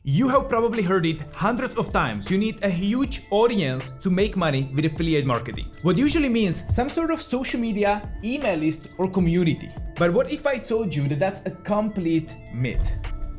You have probably heard it hundreds of times. You need a huge audience to make money with affiliate marketing. What usually means some sort of social media, email list, or community. But what if I told you that that's a complete myth?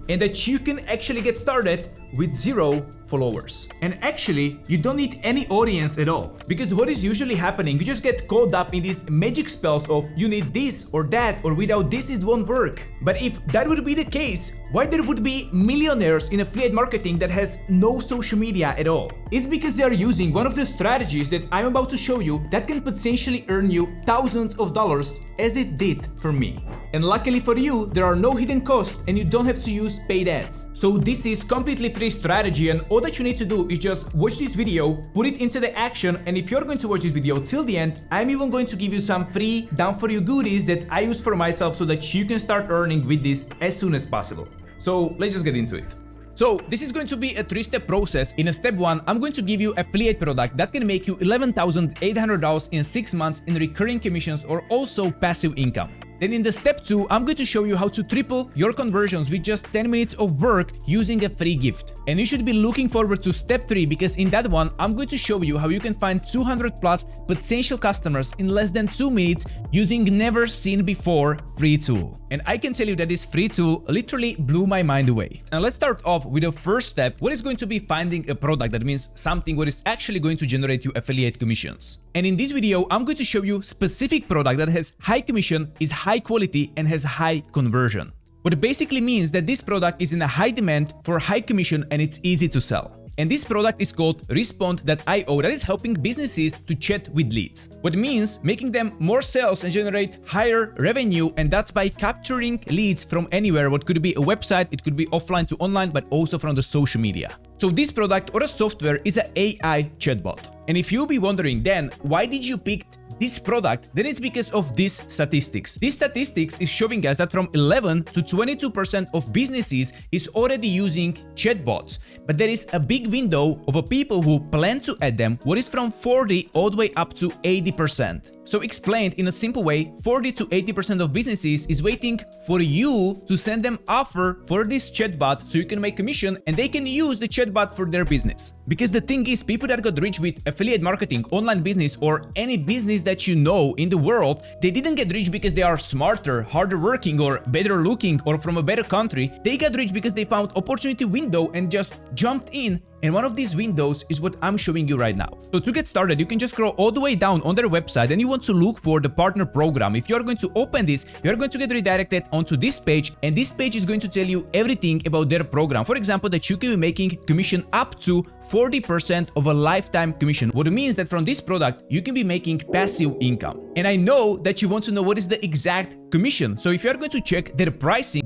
And that you can actually get started with 0 followers. And actually, you don't need any audience at all. Because what is usually happening, you just get caught up in these magic spells of you need this or that, or without this it won't work. But if that would be the case, why there would be millionaires in affiliate marketing that has no social media at all? It's because they are using one of the strategies that I'm about to show you that can potentially earn you thousands of dollars, as it did for me. And luckily for you, there are no hidden costs and you don't have to use paid ads. So this is completely free strategy, and all that you need to do is just watch this video, put it into the action, and if you're going to watch this video till the end, I'm even going to give you some free done for you goodies that I use for myself so that you can start earning with this as soon as possible. So let's just get into it. So this is going to be a 3-step process. In step 1, I'm going to give you affiliate product that can make you $11,800 in 6 months in recurring commissions or also passive income. Then in the step 2, I'm going to show you how to triple your conversions with just 10 minutes of work using a free gift. And you should be looking forward to step 3 because in that one, I'm going to show you how you can find 200 plus potential customers in less than 2 minutes using never seen before free tool. And I can tell you that this free tool literally blew my mind away. And let's start off with the first step, what is going to be finding a product. That means something what is actually going to generate you affiliate commissions. And in this video, I'm going to show you specific product that has high commission, is high quality, and has high conversion. What basically means that this product is in a high demand for high commission and it's easy to sell. And this product is called Respond.io, that is helping businesses to chat with leads. What means making them more sales and generate higher revenue, and that's by capturing leads from anywhere. What could be a website, it could be offline to online, but also from the social media. So this product or a software is an AI chatbot. And if you'll be wondering then, why did you pick this product? Then it's because of these statistics. This statistics is showing us that from 11 to 22% of businesses is already using chatbots. But there is a big window of a people who plan to add them, what is from 40 all the way up to 80%. So explained in a simple way, 40 to 80% of businesses is waiting for you to send them offer for this chatbot so you can make commission and they can use the chatbot for their business. Because the thing is, people that got rich with affiliate marketing, online business, or any business that you know in the world, they didn't get rich because they are smarter, harder working, or better looking, or from a better country. They got rich because they found opportunity window and just jumped in. And one of these windows is what I'm showing you right now. So to get started, you can just scroll all the way down on their website and you want to look for the partner program. If you're going to open this, you're going to get redirected onto this page, and this page is going to tell you everything about their program. For example, that you can be making commission up to 40% of a lifetime commission. What it means that from this product, you can be making passive income. And I know that you want to know what is the exact commission. So if you're going to check their pricing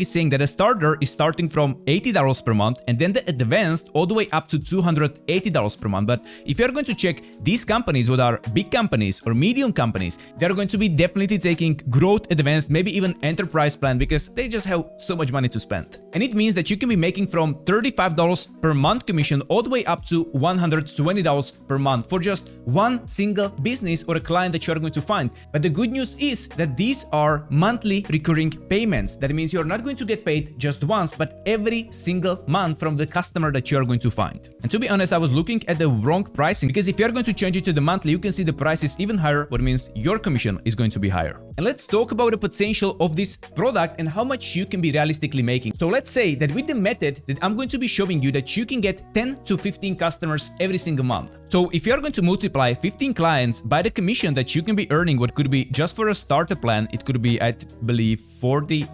is saying that a starter is starting from $80 per month, and then the advanced all the way up to $280 per month. But if you're going to check these companies, what are big companies or medium companies, they're going to be definitely taking growth advanced, maybe even enterprise plan, because they just have so much money to spend. And it means that you can be making from $35 per month commission all the way up to $120 per month for just one single business or a client that you're going to find. But the good news is that these are monthly recurring payments. That means you're not going to get paid just once, but every single month from the customer that you're going to find. And to be honest, I was looking at the wrong pricing, because if you're going to change it to the monthly, you can see the price is even higher, what means your commission is going to be higher. And let's talk about the potential of this product and how much you can be realistically making. So let's say that with the method that I'm going to be showing you, that you can get 10 to 15 customers every single month. So if you're going to multiply 15 clients by the commission that you can be earning, what could be just for a starter plan, it could be, I believe, $40,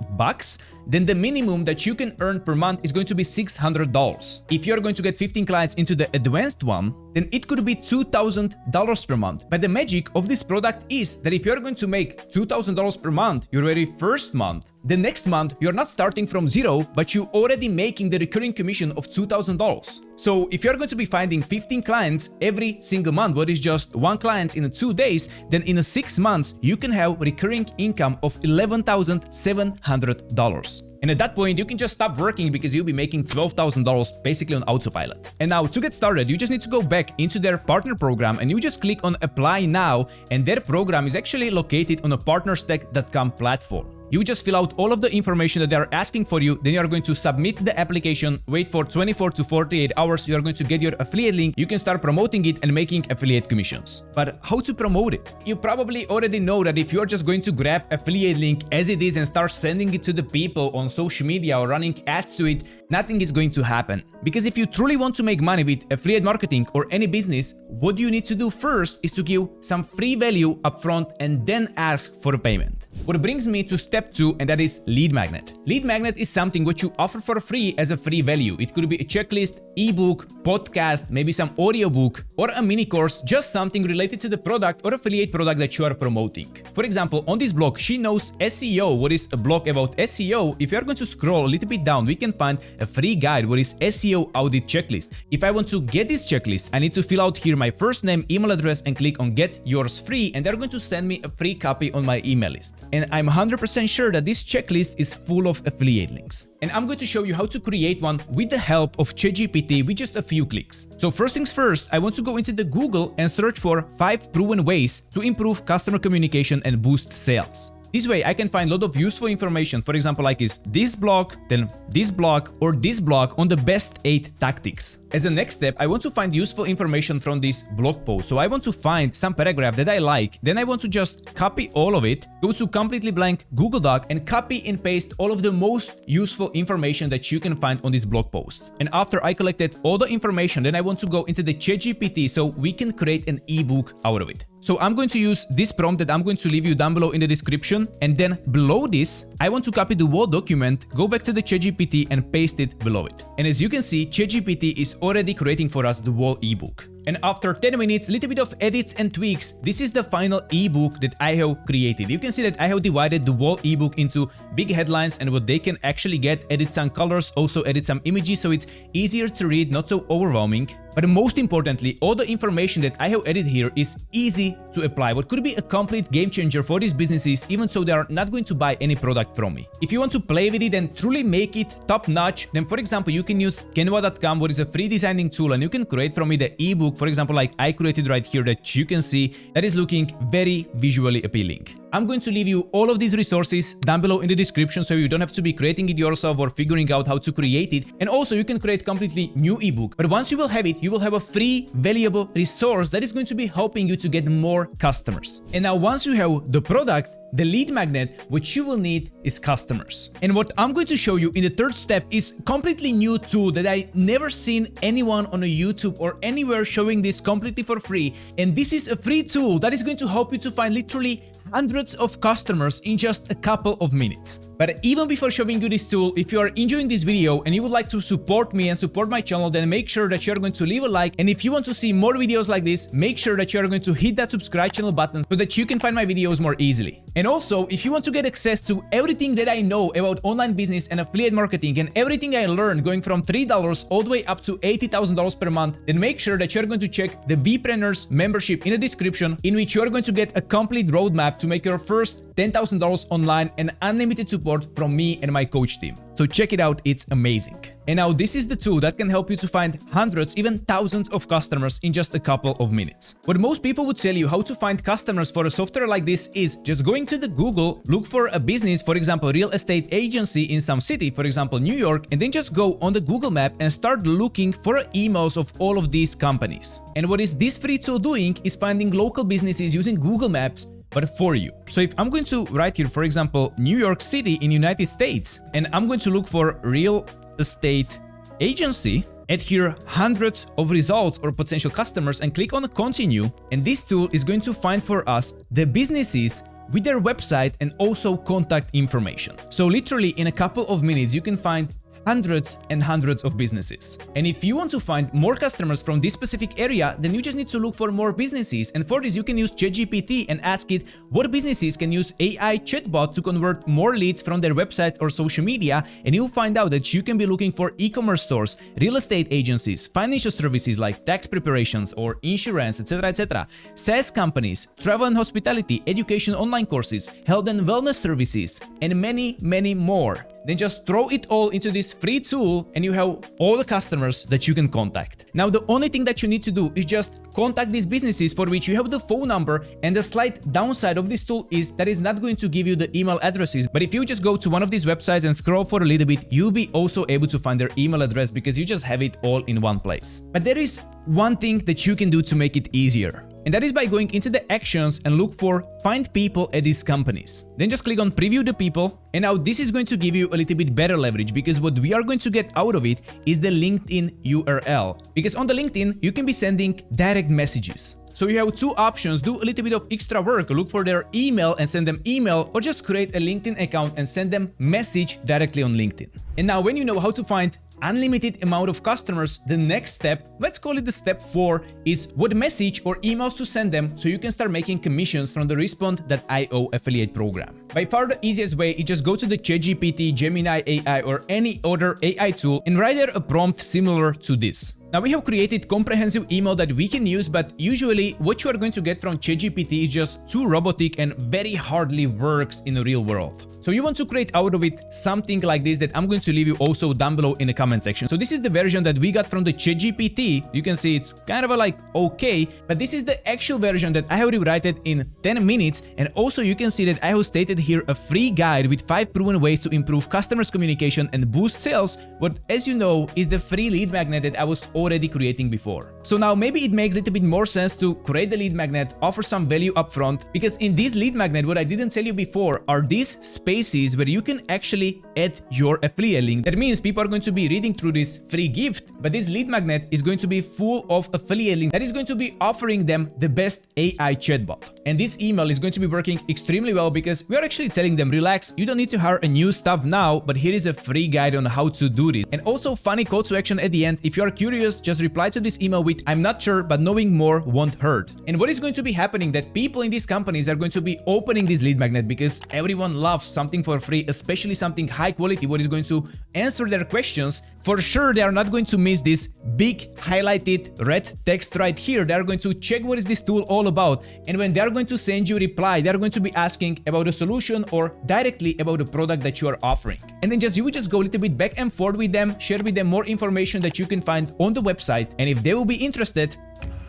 then the minimum that you can earn per month is going to be $600. If you're going to get 15 clients into the advanced one, then it could be $2,000 per month. But the magic of this product is that if you're going to make $2,000 per month your very first month, the next month you're not starting from zero, but you're already making the recurring commission of $2,000. So if you're going to be finding 15 clients every single month, what is just one client in 2 days, then in 6 months you can have recurring income of $11,700. And at that point, you can just stop working because you'll be making $12,000 basically on autopilot. And now to get started, you just need to go back into their partner program and you just click on apply now. And their program is actually located on a partnerstack.com platform. You just fill out all of the information that they are asking for you, then you are going to submit the application, wait for 24 to 48 hours, you are going to get your affiliate link, you can start promoting it and making affiliate commissions. But how to promote it? You probably already know that if you are just going to grab affiliate link as it is and start sending it to the people on social media or running ads to it, nothing is going to happen. Because if you truly want to make money with affiliate marketing or any business, what you need to do first is to give some free value upfront and then ask for a payment. What brings me to step 2, and that is lead magnet. Lead magnet is something which you offer for free as a free value. It could be a checklist, ebook, podcast, maybe some audiobook, or a mini course, just something related to the product or affiliate product that you are promoting. For example, on this blog, she knows SEO. What is a blog about SEO? If you are going to scroll a little bit down, we can find a free guide. What is SEO audit checklist? If I want to get this checklist, I need to fill out here my first name, email address, and click on get yours free, and they're going to send me a free copy on my email list. And I'm 100% sure that this checklist is full of affiliate links. And I'm going to show you how to create one with the help of ChatGPT with just a few clicks. So first things first, I want to go into the Google and search for 5 proven ways to improve customer communication and boost sales. This way I can find a lot of useful information, for example, like is this blog, then this blog, or this blog on the best 8 tactics. As a next step, I want to find useful information from this blog post. So I want to find some paragraph that I like, then I want to just copy all of it, go to completely blank Google Doc and copy and paste all of the most useful information that you can find on this blog post. And after I collected all the information, then I want to go into the ChatGPT so we can create an ebook out of it. So I'm going to use this prompt that I'm going to leave you down below in the description, and then below this, I want to copy the Word document, go back to the ChatGPT and paste it below it. And as you can see, ChatGPT is already creating for us the whole ebook. And after 10 minutes, little bit of edits and tweaks, this is the final ebook that I have created. You can see that I have divided the whole ebook into big headlines and what they can actually get, edit some colors, also edit some images so it's easier to read, not so overwhelming. But most importantly, all the information that I have edited here is easy to apply, what could be a complete game changer for these businesses, even so they are not going to buy any product from me. If you want to play with it and truly make it top notch, then for example, you can use canva.com, what is a free designing tool, and you can create from it the ebook, for example, like I created right here that you can see that is looking very visually appealing. I'm going to leave you all of these resources down below in the description so you don't have to be creating it yourself or figuring out how to create it. And also you can create completely new ebook. But once you will have it, you will have a free, valuable resource that is going to be helping you to get more customers. And now once you have the product, the lead magnet, what you will need is customers. And what I'm going to show you in the third step is completely new tool that I never seen anyone on a YouTube or anywhere showing this completely for free. And this is a free tool that is going to help you to find literally hundreds of customers in just a couple of minutes. But even before showing you this tool, if you are enjoying this video and you would like to support me and support my channel, then make sure that you are going to leave a like. And if you want to see more videos like this, make sure that you are going to hit that subscribe channel button so that you can find my videos more easily. And also, if you want to get access to everything that I know about online business and affiliate marketing and everything I learned going from $3 all the way up to $80,000 per month, then make sure that you are going to check the VPreneurs membership in the description, in which you are going to get a complete roadmap to make your first $10,000 online and unlimited support from me and my coach team. So check it out, it's amazing. And now this is the tool that can help you to find hundreds, even thousands of customers in just a couple of minutes. What most people would tell you how to find customers for a software like this is just going to the Google, look for a business, for example, real estate agency in some city, for example, New York, and then just go on the Google map and start looking for emails of all of these companies. And what is this free tool doing is finding local businesses using Google Maps, but for you. So if I'm going to write here, for example, New York City in United States, and I'm going to look for real estate agency, add here hundreds of results or potential customers and click on continue. And this tool is going to find for us the businesses with their website and also contact information. So literally in a couple of minutes, you can find hundreds and hundreds of businesses. And if you want to find more customers from this specific area, then you just need to look for more businesses. And for this, you can use ChatGPT and ask it what businesses can use AI chatbot to convert more leads from their websites or social media. And you'll find out that you can be looking for e-commerce stores, real estate agencies, financial services like tax preparations or insurance, etc., SaaS companies, travel and hospitality, education online courses, health and wellness services, and many, many more. then just throw it all into this free tool and you have all the customers that you can contact. Now, the only thing that you need to do is just contact these businesses for which you have the phone number, and the slight downside of this tool is that it's not going to give you the email addresses. But if you just go to one of these websites and scroll for a little bit, you'll be also able to find their email address because you just have it all in one place. But there is one thing that you can do to make it easier. And that is by going into the actions and look for find people at these companies. Then just click on preview the people. And now this is going to give you a little bit better leverage because what we are going to get out of it is the LinkedIn URL. Because on the LinkedIn, you can be sending direct messages. So you have two options: do a little bit of extra work, look for their email and send them email, or just create a LinkedIn account and send them message directly on LinkedIn. And now when you know how to find unlimited amount of customers, the next step, let's call it the step 4, is what message or emails to send them so you can start making commissions from the Respond.io affiliate program. By far the easiest way is just go to the ChatGPT, Gemini AI, or any other AI tool and write there a prompt similar to this. Now we have created comprehensive email that we can use, but usually what you are going to get from ChatGPT is just too robotic and very hardly works in the real world. So you want to create out of it something like this that I'm going to leave you also down below in the comment section. So this is the version that we got from the ChatGPT. You can see it's kind of like okay, but this is the actual version that I have rewritten in 10 minutes. And also you can see that I have stated here a free guide with 5 proven ways to improve customers' communication and boost sales. What, as you know, is the free lead magnet that I was already creating before. So now maybe it makes a little bit more sense to create the lead magnet, offer some value upfront, because in this lead magnet, what I didn't tell you before are these spaces where you can actually add your affiliate link. That means people are going to be reading through this free gift, but this lead magnet is going to be full of affiliate links that is going to be offering them the best AI chatbot. And this email is going to be working extremely well because we are actually telling them, relax, you don't need to hire a new staff now, but here is a free guide on how to do this. And also funny call to action at the end. If you are curious, just reply to this email with I'm not sure, but knowing more won't hurt. And what is going to be happening that people in these companies are going to be opening this lead magnet because everyone loves something for free, especially something high quality, what is going to answer their questions. For sure, they are not going to miss this big highlighted red text right here. They are going to check what is this tool all about. And when they are going to send you a reply, they are going to be asking about a solution or directly about the product that you are offering. And then you would just go a little bit back and forth with them, share with them more information that you can find on the website. And if they will be interested,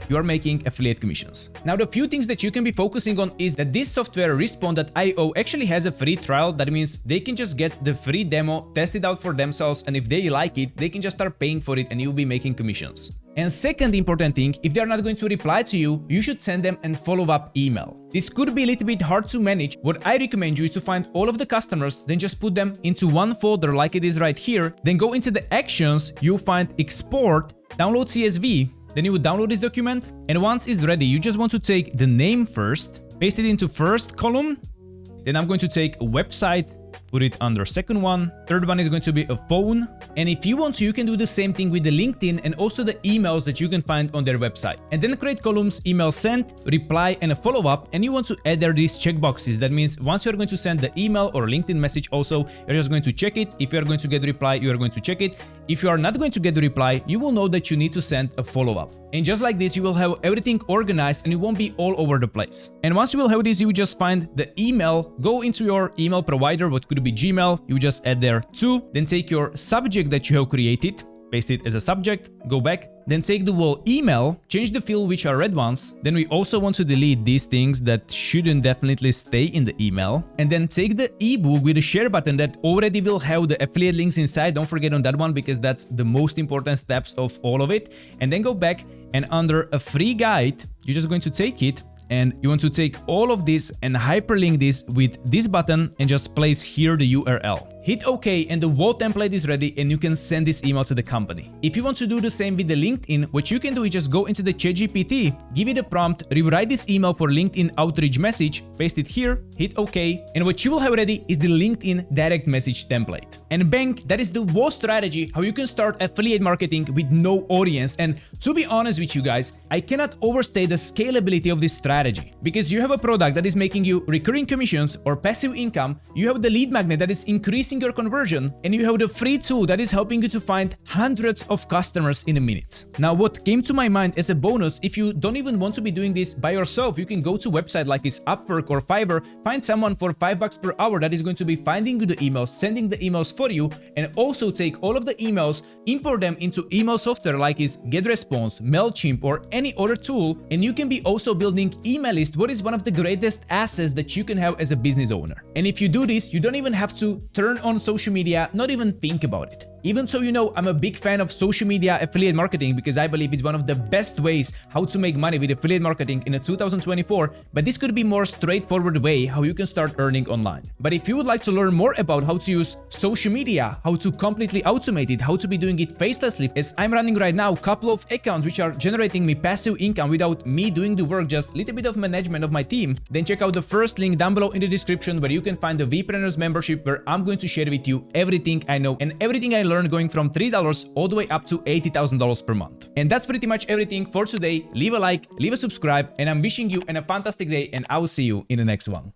you are making affiliate commissions. Now, the few things that you can be focusing on is that this software Respond.io actually has a free trial. That means they can just get the free demo, test it out for themselves, and if they like it, they can just start paying for it and you'll be making commissions. And second important thing, if they're not going to reply to you, you should send them a follow-up email. This could be a little bit hard to manage. What I recommend you is to find all of the customers, then just put them into one folder like it is right here, then go into the actions, you'll find export, download CSV, then you would download this document, and once it's ready, you just want to take the name first, paste it into first column, then I'm going to take a website, put it under second one, third one is going to be a phone, and if you want to, you can do the same thing with the LinkedIn and also the emails that you can find on their website. And then create columns, email sent, reply, and a follow-up, and you want to add there these checkboxes. That means once you're going to send the email or LinkedIn message also, you're just going to check it. If you're going to get a reply, you are going to check it. If you are not going to get the reply, you will know that you need to send a follow-up. And just like this, you will have everything organized and it won't be all over the place. And once you will have this, you just find the email, go into your email provider, what could be Gmail, you just add there to, then take your subject that you have created, paste it as a subject, go back, then take the whole email, change the field which are red ones, then we also want to delete these things that shouldn't definitely stay in the email, and then take the ebook with the share button that already will have the affiliate links inside. Don't forget on that one because that's the most important steps of all of it. And then go back and under a free guide, you're just going to take it and you want to take all of this and hyperlink this with this button and just place here the URL. Hit OK and the whole template is ready and you can send this email to the company. If you want to do the same with the LinkedIn, what you can do is just go into the ChatGPT, give it a prompt, rewrite this email for LinkedIn outreach message, paste it here, hit OK, and what you will have ready is the LinkedIn direct message template. And bang, that is the whole strategy how you can start affiliate marketing with no audience. And to be honest with you guys, I cannot overstate the scalability of this strategy because you have a product that is making you recurring commissions or passive income, you have the lead magnet that is increasing increasing your conversion, and you have the free tool that is helping you to find hundreds of customers in a minute. Now, what came to my mind as a bonus, if you don't even want to be doing this by yourself, you can go to a website like is Upwork or Fiverr, find someone for $5 per hour that is going to be finding you the emails, sending the emails for you, and also take all of the emails, import them into email software like is GetResponse, MailChimp, or any other tool, and you can be also building email list, what is one of the greatest assets that you can have as a business owner. And if you do this, you don't even have to turn on social media, not even think about it. Even so, you know, I'm a big fan of social media affiliate marketing because I believe it's one of the best ways how to make money with affiliate marketing in 2024, but this could be more straightforward way how you can start earning online. But if you would like to learn more about how to use social media, how to completely automate it, how to be doing it facelessly, as I'm running right now a couple of accounts which are generating me passive income without me doing the work, just a little bit of management of my team, then check out the first link down below in the description where you can find the VPreneurs membership, where I'm going to share with you everything I know and everything I learned, going from $3 all the way up to $80,000 per month. And that's pretty much everything for today. Leave a like, leave a subscribe, and I'm wishing you a fantastic day, and I will see you in the next one.